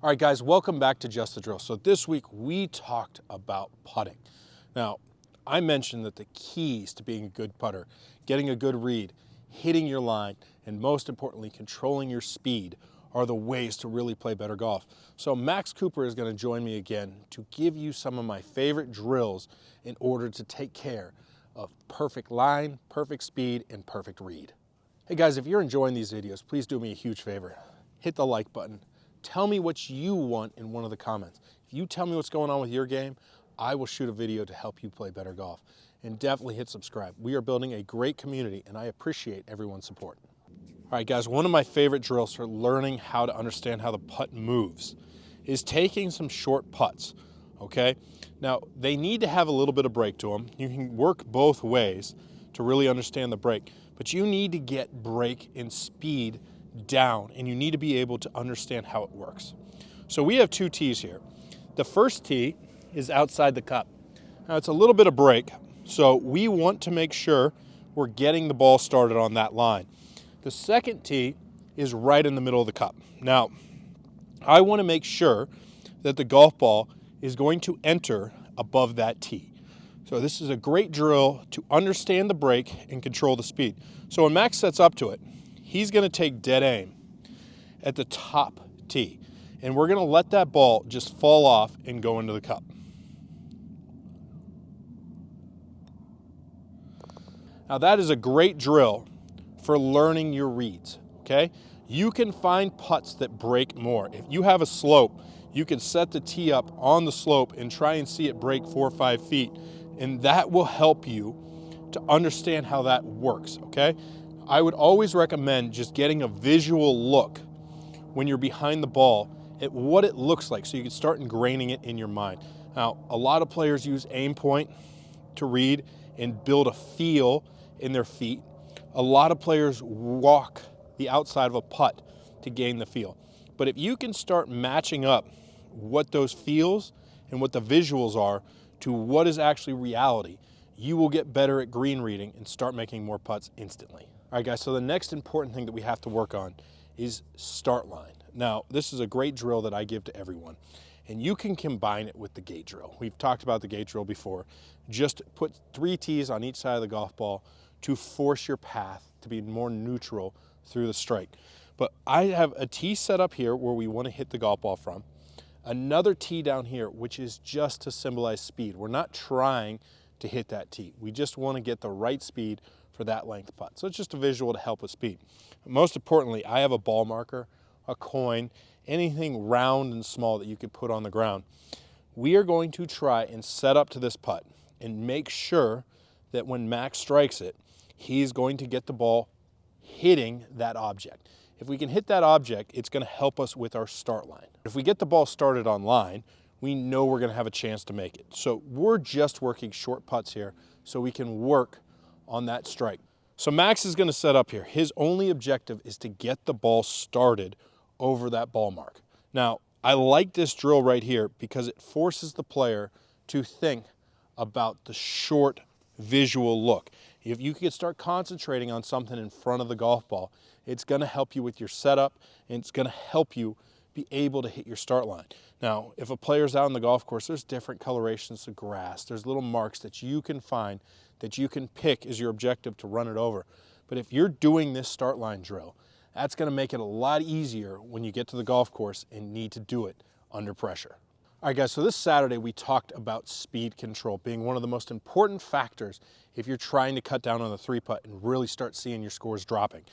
All right, guys, welcome back to Just the Drill. So this week we talked about putting. Now, I mentioned that the keys to being a good putter, getting a good read, hitting your line, and most importantly, controlling your speed are the ways to really play better golf. So Max Cooper is going to join me again to give you some of my favorite drills in order to take care of perfect line, perfect speed, and perfect read. Hey guys, if you're enjoying these videos, please do me a huge favor. Hit the like button. Tell me what you want in one of the comments. If you tell me what's going on with your game, I will shoot a video to help you play better golf. And definitely hit subscribe. We are building a great community and I appreciate everyone's support. All right guys, one of my favorite drills for learning how to understand how the putt moves is taking some short putts, okay? Now, they need to have a little bit of break to them. You can work both ways to really understand the break, but you need to get break and speed down and you need to be able to understand how it works. So we have two tees here. The first tee is outside the cup. Now it's a little bit of break, so we want to make sure we're getting the ball started on that line. The second tee is right in the middle of the cup. Now, I want to make sure that the golf ball is going to enter above that tee. So this is a great drill to understand the break and control the speed. So when Max sets up to it, he's going to take dead aim at the top tee. And we're going to let that ball just fall off and go into the cup. Now that is a great drill for learning your reads, okay? You can find putts that break more. If you have a slope, you can set the tee up on the slope and try and see it break 4 or 5 feet. And that will help you to understand how that works, okay? I would always recommend just getting a visual look when you're behind the ball at what it looks like so you can start ingraining it in your mind. Now, a lot of players use aim point to read and build a feel in their feet. A lot of players walk the outside of a putt to gain the feel. But if you can start matching up what those feels and what the visuals are to what is actually reality, you will get better at green reading and start making more putts instantly. All right, guys, so the next important thing that we have to work on is start line. Now, this is a great drill that I give to everyone, and you can combine it with the gate drill. We've talked about the gate drill before. Just put 3 tees on each side of the golf ball to force your path to be more neutral through the strike. But I have a tee set up here where we want to hit the golf ball from. Another tee down here, which is just to symbolize speed. We're not trying to hit that tee. We just want to get the right speed for that length putt. So it's just a visual to help with speed. Most importantly, I have a ball marker, a coin, anything round and small that you could put on the ground. We are going to try and set up to this putt and make sure that when Max strikes it, he's going to get the ball hitting that object. If we can hit that object, it's going to help us with our start line. If we get the ball started on line, we know we're going to have a chance to make it. So we're just working short putts here so we can work on that strike. So Max is going to set up here. His only objective is to get the ball started over that ball mark. Now, I like this drill right here because it forces the player to think about the short visual look. If you can start concentrating on something in front of the golf ball, it's going to help you with your setup and it's going to help you be able to hit your start line. Now, if a player's out on the golf course, there's different colorations of grass. There's little marks that you can find that you can pick as your objective to run it over. But if you're doing this start line drill, that's going to make it a lot easier when you get to the golf course and need to do it under pressure. All right, guys, so this Saturday we talked about speed control being one of the most important factors if you're trying to cut down on the 3-putt and really start seeing your scores dropping.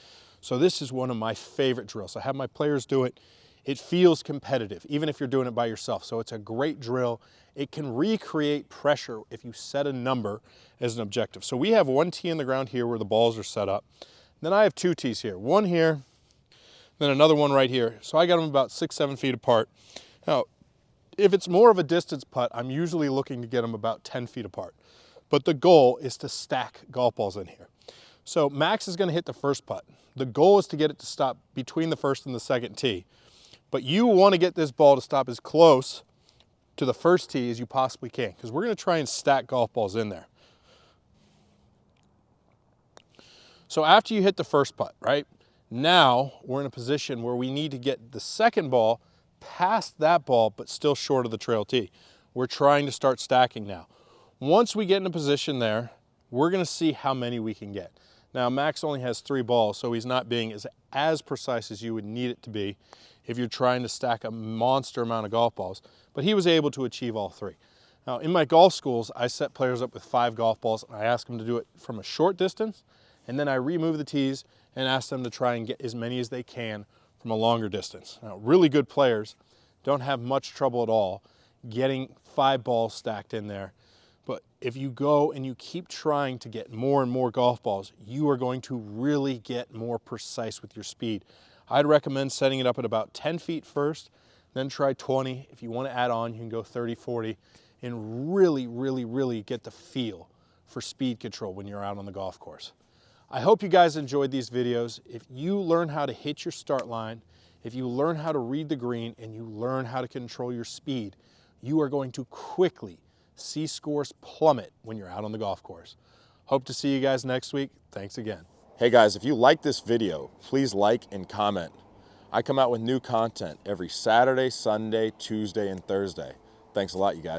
So this is one of my favorite drills. I have my players do it. It feels competitive, even if you're doing it by yourself. So it's a great drill. It can recreate pressure if you set a number as an objective. So we have 1 tee in the ground here where the balls are set up. Then I have 2 tees here, one here, then another one right here. So I got them about 6-7 feet apart. Now, if it's more of a distance putt, I'm usually looking to get them about 10 feet apart. But the goal is to stack golf balls in here. So Max is going to hit the first putt. The goal is to get it to stop between the first and the second tee. But you want to get this ball to stop as close to the first tee as you possibly can, because we're going to try and stack golf balls in there. So after you hit the first putt, right, now we're in a position where we need to get the second ball past that ball, but still short of the trail tee. We're trying to start stacking now. Once we get in a position there, we're gonna see how many we can get. Now, Max only has 3 balls, so he's not being as precise as you would need it to be if you're trying to stack a monster amount of golf balls, but he was able to achieve all 3. Now, in my golf schools, I set players up with 5 golf balls, and I ask them to do it from a short distance, and then I remove the tees and ask them to try and get as many as they can from a longer distance. Now, really good players don't have much trouble at all getting 5 balls stacked in there. But if you go and you keep trying to get more and more golf balls, you are going to really get more precise with your speed. I'd recommend setting it up at about 10 feet first, then try 20. If you want to add on, you can go 30, 40, and really get the feel for speed control when you're out on the golf course. I hope you guys enjoyed these videos. If you learn how to hit your start line, if you learn how to read the green, and you learn how to control your speed, you are going to quickly see scores plummet when you're out on the golf course. Hope to see you guys next week. Thanks again. Hey guys, if you like this video, please like and comment. I come out with new content every Saturday, Sunday, Tuesday, and Thursday. Thanks a lot, you guys.